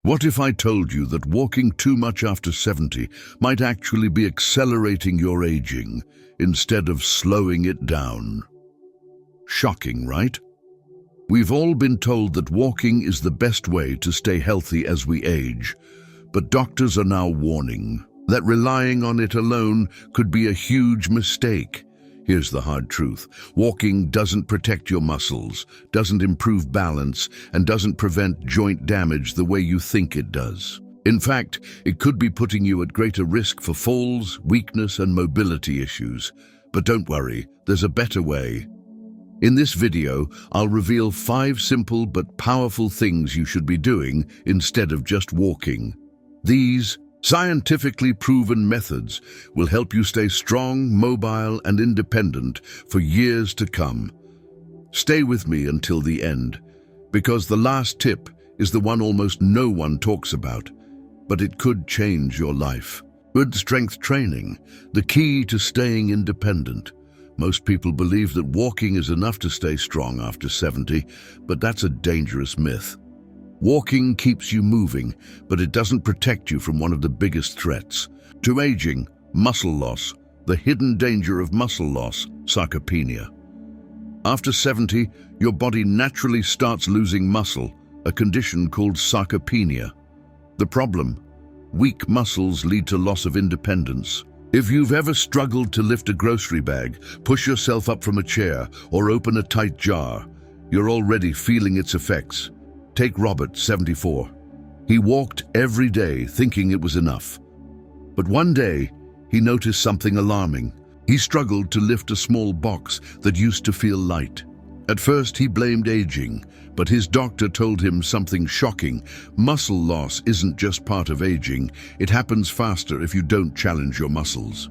What if I told you that walking too much after 70 might actually be accelerating your aging instead of slowing it down? Shocking, right? We've all been told that walking is the best way to stay healthy as we age, but doctors are now warning that relying on it alone could be a huge mistake. Here's the hard truth. Walking doesn't protect your muscles, doesn't improve balance, and doesn't prevent joint damage the way you think it does. In fact, it could be putting you at greater risk for falls, weakness, and mobility issues. But don't worry, there's a better way. In this video, I'll reveal 5 simple but powerful things you should be doing instead of just walking. These scientifically proven methods will help you stay strong, mobile, and independent for years to come. Stay with me until the end, because the last tip is the one almost no one talks about, but it could change your life. Good strength training, the key to staying independent. Most people believe that walking is enough to stay strong after 70, but that's a dangerous myth. Walking keeps you moving, but it doesn't protect you from one of the biggest threats to aging: muscle loss, the hidden danger of muscle loss, sarcopenia. After 70, your body naturally starts losing muscle, a condition called sarcopenia. The problem: weak muscles lead to loss of independence. If you've ever struggled to lift a grocery bag, push yourself up from a chair, or open a tight jar, you're already feeling its effects. Take Robert, 74. He walked every day thinking it was enough. But one day, he noticed something alarming. He struggled to lift a small box that used to feel light. At first, he blamed aging, but his doctor told him something shocking. Muscle loss isn't just part of aging. It happens faster if you don't challenge your muscles.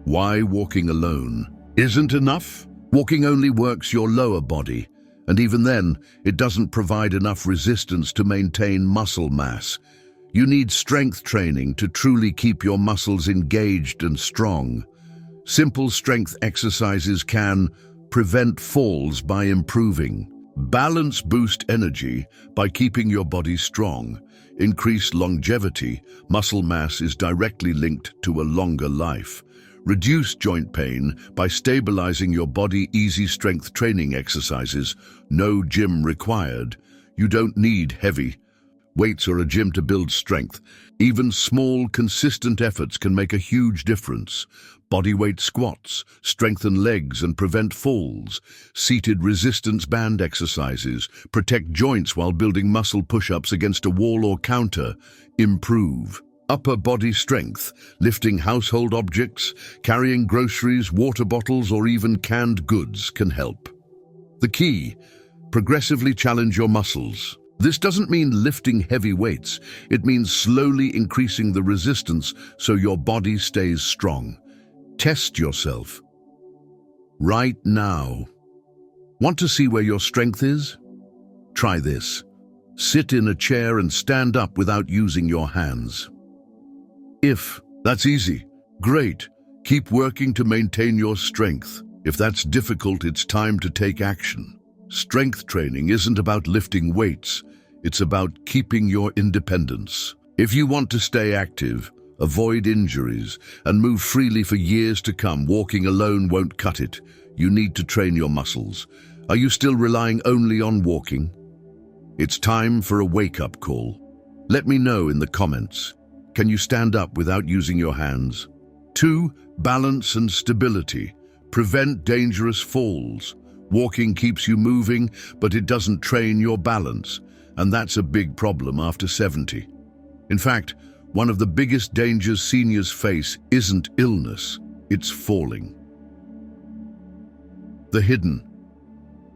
Why walking alone isn't enough? Walking only works your lower body. And even then, it doesn't provide enough resistance to maintain muscle mass. You need strength training to truly keep your muscles engaged and strong. Simple strength exercises can prevent falls by improving balance, boost energy by keeping your body strong, increase longevity. Muscle mass is directly linked to a longer life. Reduce joint pain by stabilizing your body. Easy strength training exercises, no gym required. You don't need heavy weights or a gym to build strength. Even small, consistent efforts can make a huge difference. Bodyweight squats strengthen legs and prevent falls. Seated resistance band exercises protect joints while building muscle. Push-ups against a wall or counter improve upper body strength. Lifting household objects, carrying groceries, water bottles, or even canned goods can help. The key: progressively challenge your muscles. This doesn't mean lifting heavy weights. It means slowly increasing the resistance so your body stays strong. Test yourself right now. Want to see where your strength is? Try this. Sit in a chair and stand up without using your hands. If that's easy, great. Keep working to maintain your strength. If that's difficult, it's time to take action. Strength training isn't about lifting weights. It's about keeping your independence. If you want to stay active, avoid injuries, and move freely for years to come, walking alone won't cut it. You need to train your muscles. Are you still relying only on walking? It's time for a wake-up call. Let me know in the comments. Can you stand up without using your hands? 2. Balance and stability. Prevent dangerous falls. Walking keeps you moving, but it doesn't train your balance, and that's a big problem after 70. In fact, one of the biggest dangers seniors face isn't illness, it's falling. The hidden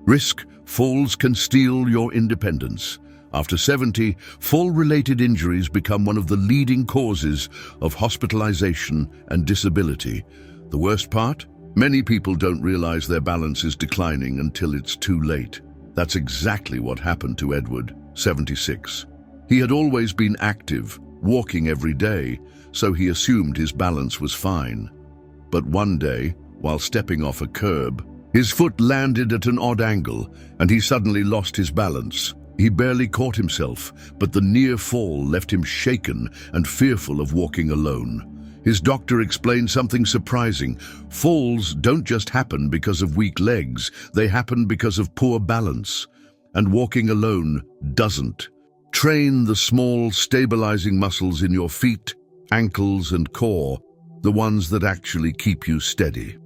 risk: falls can steal your independence. After 70, fall-related injuries become one of the leading causes of hospitalization and disability. The worst part? Many people don't realize their balance is declining until it's too late. That's exactly what happened to Edward, 76. He had always been active, walking every day, so he assumed his balance was fine. But one day, while stepping off a curb, his foot landed at an odd angle, and he suddenly lost his balance. He barely caught himself, but the near fall left him shaken and fearful of walking alone. His doctor explained something surprising. Falls don't just happen because of weak legs, they happen because of poor balance. And walking alone doesn't. Train the small, stabilizing muscles in your feet, ankles, and core, the ones that actually keep you steady.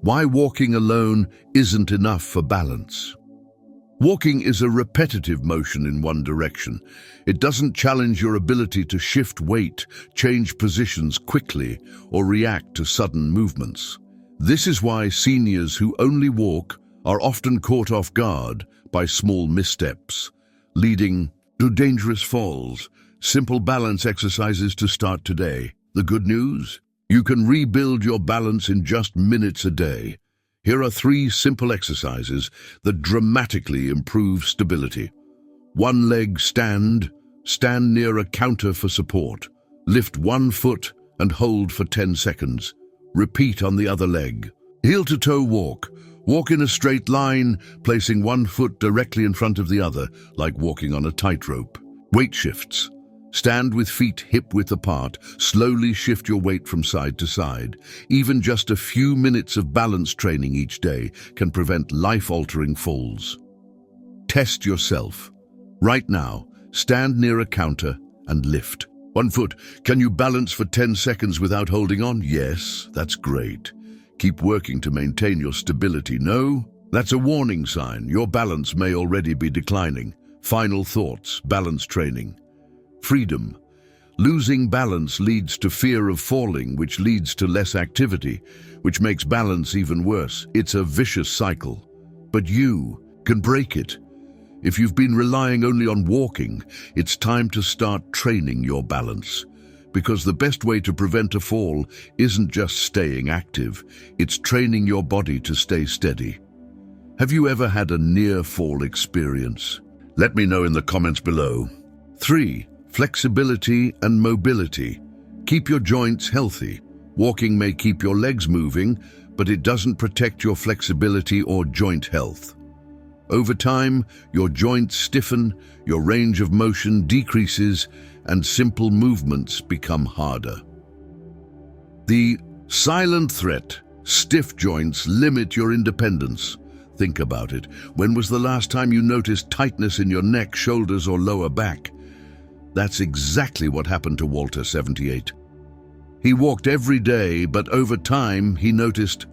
Why walking alone isn't enough for balance. Walking is a repetitive motion in one direction. It doesn't challenge your ability to shift weight, change positions quickly, or react to sudden movements. This is why seniors who only walk are often caught off guard by small missteps, leading to dangerous falls. Simple balance exercises to start today. The good news? You can rebuild your balance in just minutes a day. Here are 3 simple exercises that dramatically improve stability. One leg stand. Stand near a counter for support. Lift one foot and hold for 10 seconds. Repeat on the other leg. Heel-to-toe walk. Walk in a straight line, placing one foot directly in front of the other, like walking on a tightrope. Weight shifts. Stand with feet hip-width apart. Slowly shift your weight from side to side. Even just a few minutes of balance training each day can prevent life-altering falls. Test yourself. Right now, stand near a counter and lift. One foot. Can you balance for 10 seconds without holding on? Yes, that's great. Keep working to maintain your stability. No? That's a warning sign. Your balance may already be declining. Final thoughts. Balance training. Freedom. Losing balance leads to fear of falling, which leads to less activity, which makes balance even worse. It's a vicious cycle. But you can break it. If you've been relying only on walking, it's time to start training your balance. Because the best way to prevent a fall isn't just staying active, it's training your body to stay steady. Have you ever had a near-fall experience? Let me know in the comments below. 3. Flexibility and mobility. Keep your joints healthy. Walking may keep your legs moving, but it doesn't protect your flexibility or joint health. Over time, your joints stiffen, your range of motion decreases, and simple movements become harder. The silent threat: stiff joints limit your independence. Think about it. When was the last time you noticed tightness in your neck, shoulders, or lower back? That's exactly what happened to Walter, 78. He walked every day, but over time he noticed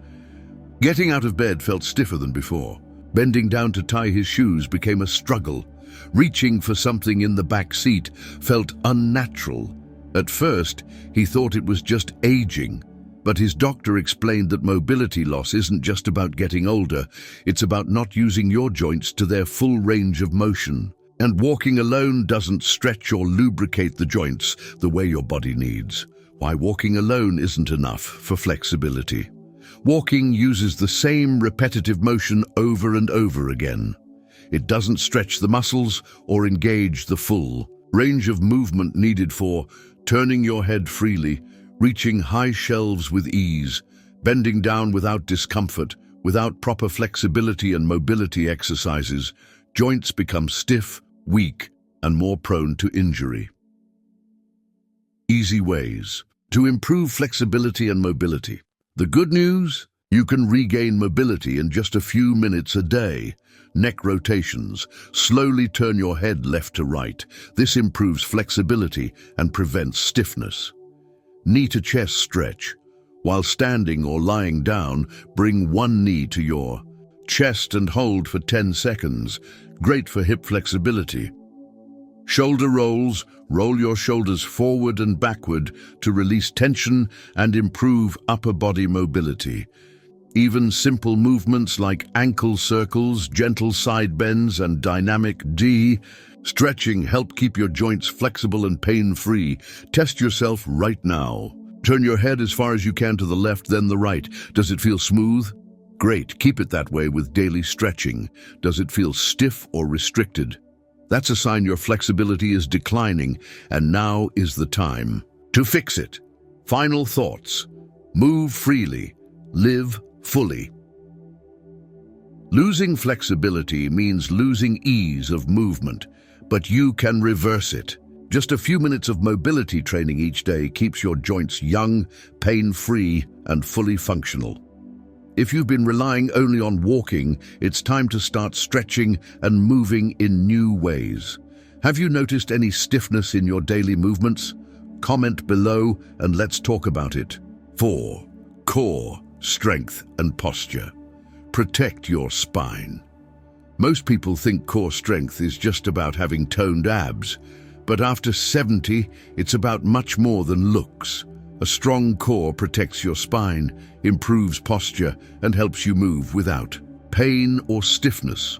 getting out of bed felt stiffer than before. Bending down to tie his shoes became a struggle. Reaching for something in the back seat felt unnatural. At first, he thought it was just aging, but his doctor explained that mobility loss isn't just about getting older, it's about not using your joints to their full range of motion. And walking alone doesn't stretch or lubricate the joints the way your body needs. Why walking alone isn't enough for flexibility. Walking uses the same repetitive motion over and over again. It doesn't stretch the muscles or engage the full range of movement needed for turning your head freely, reaching high shelves with ease, bending down without discomfort. Without proper flexibility and mobility exercises, joints become stiff, weak, and more prone to injury. Easy ways to improve flexibility and mobility. The good news? You can regain mobility in just a few minutes a day. Neck rotations. Slowly turn your head left to right. This improves flexibility and prevents stiffness. Knee to chest stretch. While standing or lying down, bring one knee to your chest and hold for 10 seconds. Great for hip flexibility. Shoulder rolls. Roll your shoulders forward and backward to release tension and improve upper body mobility. Even simple movements like ankle circles, gentle side bends, and dynamic D stretching help keep your joints flexible and pain-free. Test yourself right now. Turn your head as far as you can to the left, then the right. Does it feel smooth? Great, keep it that way with daily stretching. Does it feel stiff or restricted? That's a sign your flexibility is declining, and now is the time to fix it. Final thoughts. Move freely. Live fully. Losing flexibility means losing ease of movement, but you can reverse it. Just a few minutes of mobility training each day keeps your joints young, pain-free, and fully functional. If you've been relying only on walking, it's time to start stretching and moving in new ways. Have you noticed any stiffness in your daily movements? Comment below and let's talk about it. 4. Core, strength, and posture. Protect your spine. Most people think core strength is just about having toned abs, but after 70, it's about much more than looks. A strong core protects your spine, improves posture, and helps you move without pain or stiffness.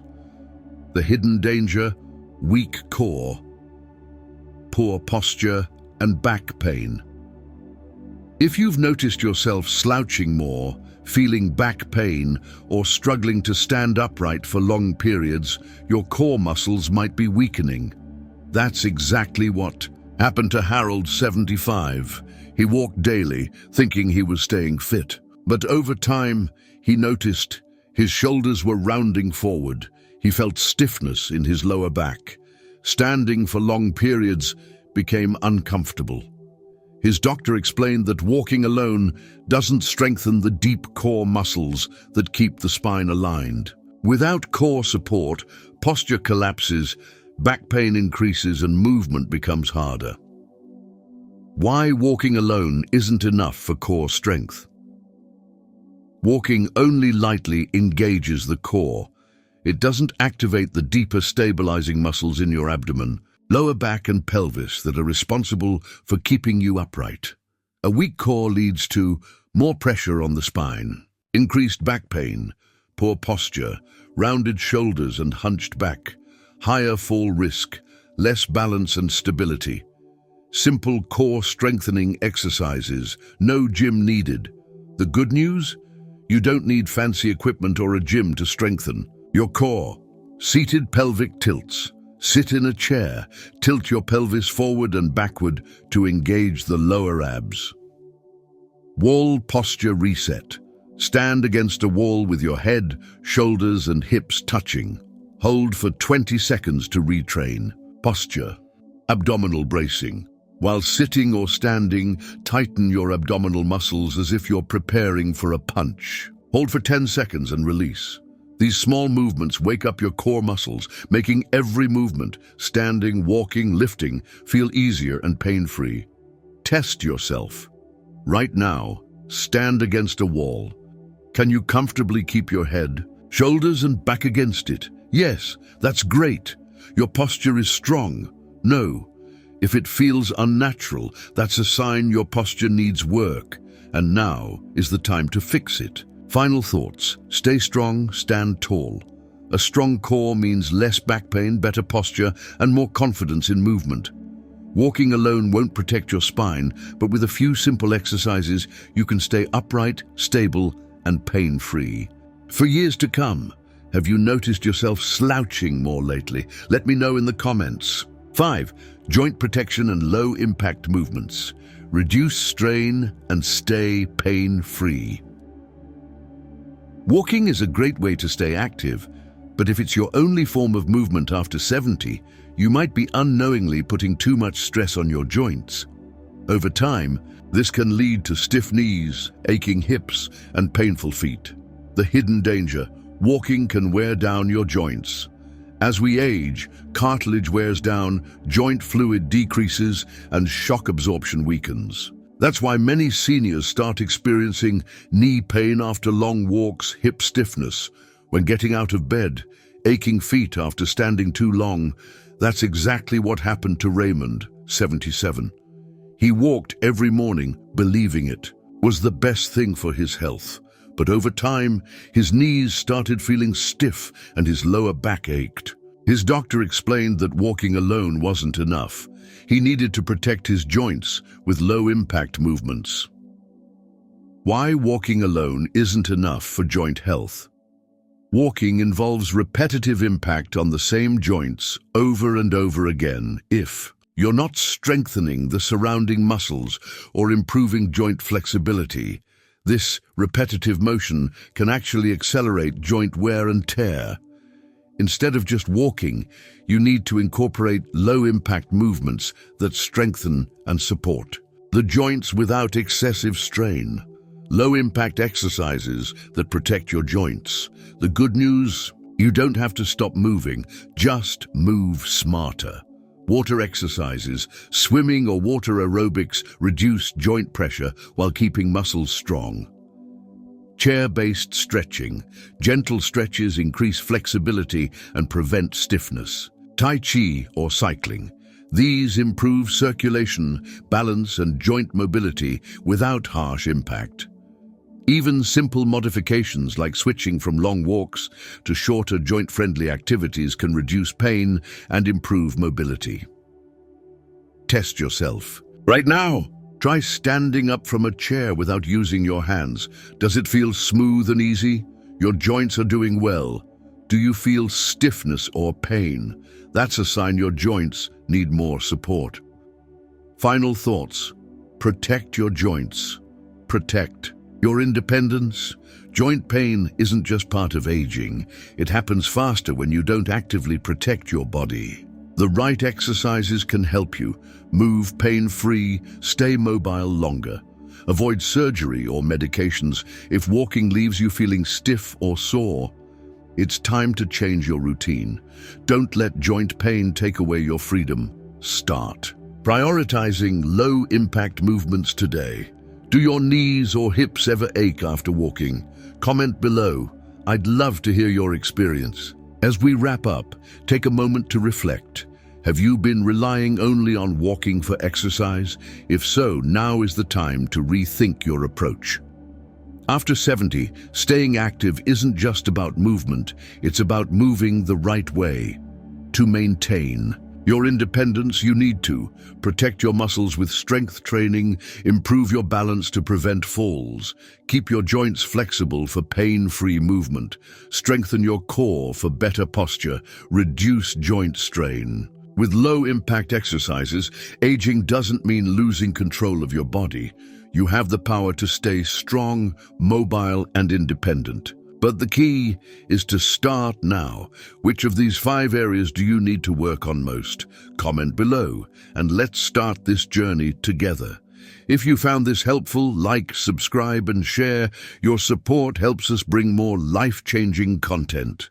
The hidden danger: weak core, poor posture, and back pain. If you've noticed yourself slouching more, feeling back pain, or struggling to stand upright for long periods, your core muscles might be weakening. That's exactly what happened to Harold, 75. He walked daily, thinking he was staying fit. But over time, he noticed his shoulders were rounding forward. He felt stiffness in his lower back. Standing for long periods became uncomfortable. His doctor explained that walking alone doesn't strengthen the deep core muscles that keep the spine aligned. Without core support, posture collapses, back pain increases, and movement becomes harder. Why walking alone isn't enough for core strength? Walking only lightly engages the core. It doesn't activate the deeper stabilizing muscles in your abdomen, lower back, and pelvis that are responsible for keeping you upright. A weak core leads to more pressure on the spine, increased back pain, poor posture, rounded shoulders and hunched back, higher fall risk, less balance and stability. Simple core strengthening exercises, no gym needed. The good news? You don't need fancy equipment or a gym to strengthen your core. Seated pelvic tilts. Sit in a chair, tilt your pelvis forward and backward to engage the lower abs. Wall posture reset. Stand against a wall with your head, shoulders, and hips touching. Hold for 20 seconds to retrain. Posture. Abdominal bracing. While sitting or standing, tighten your abdominal muscles as if you're preparing for a punch. Hold for 10 seconds and release. These small movements wake up your core muscles, making every movement, standing, walking, lifting, feel easier and pain-free. Test yourself. Right now, stand against a wall. Can you comfortably keep your head, shoulders, and back against it? Yes, that's great. Your posture is strong. No. If it feels unnatural, that's a sign your posture needs work, and now is the time to fix it. Final thoughts. Stay strong, stand tall. A strong core means less back pain, better posture, and more confidence in movement. Walking alone won't protect your spine, but with a few simple exercises, you can stay upright, stable, and pain-free. For years to come, have you noticed yourself slouching more lately? Let me know in the comments. 5. Joint protection and low-impact movements. Reduce strain and stay pain-free. Walking is a great way to stay active, but if it's your only form of movement after 70, you might be unknowingly putting too much stress on your joints. Over time, this can lead to stiff knees, aching hips, and painful feet. The hidden danger: walking can wear down your joints. As we age, cartilage wears down, joint fluid decreases, and shock absorption weakens. That's why many seniors start experiencing knee pain after long walks, hip stiffness when getting out of bed, aching feet after standing too long. That's exactly what happened to Raymond, 77. He walked every morning, believing it was the best thing for his health. But over time, his knees started feeling stiff and his lower back ached. His doctor explained that walking alone wasn't enough. He needed to protect his joints with low-impact movements. Why walking alone isn't enough for joint health? Walking involves repetitive impact on the same joints over and over again. If you're not strengthening the surrounding muscles or improving joint flexibility, This repetitive motion can actually accelerate joint wear and tear. Instead of just walking, you need to incorporate low-impact movements that strengthen and support the joints without excessive strain. Low-impact exercises that protect your joints. The good news, you don't have to stop moving, just move smarter. Water exercises, swimming or water aerobics reduce joint pressure while keeping muscles strong. Chair-based stretching. Gentle stretches increase flexibility and prevent stiffness. Tai Chi or cycling. These improve circulation, balance, and joint mobility without harsh impact. Even simple modifications like switching from long walks to shorter joint-friendly activities can reduce pain and improve mobility. Test yourself. Right now, try standing up from a chair without using your hands. Does it feel smooth and easy? Your joints are doing well. Do you feel stiffness or pain? That's a sign your joints need more support. Final thoughts. Protect your joints. Protect your independence. Joint pain isn't just part of aging. It happens faster when you don't actively protect your body. The right exercises can help you move pain-free, stay mobile longer. Avoid surgery or medications if walking leaves you feeling stiff or sore. It's time to change your routine. Don't let joint pain take away your freedom. Start prioritizing low-impact movements today. Do your knees or hips ever ache after walking? Comment below. I'd love to hear your experience. As we wrap up, take a moment to reflect. Have you been relying only on walking for exercise? If so, now is the time to rethink your approach. After 70, staying active isn't just about movement, it's about moving the right way. To maintain your independence, you need to protect your muscles with strength training, improve your balance to prevent falls, keep your joints flexible for pain-free movement, strengthen your core for better posture, reduce joint strain. With low-impact exercises, aging doesn't mean losing control of your body. You have the power to stay strong, mobile, and independent. But the key is to start now. Which of these 5 areas do you need to work on most? Comment below, and let's start this journey together. If you found this helpful, like, subscribe, and share. Your support helps us bring more life-changing content.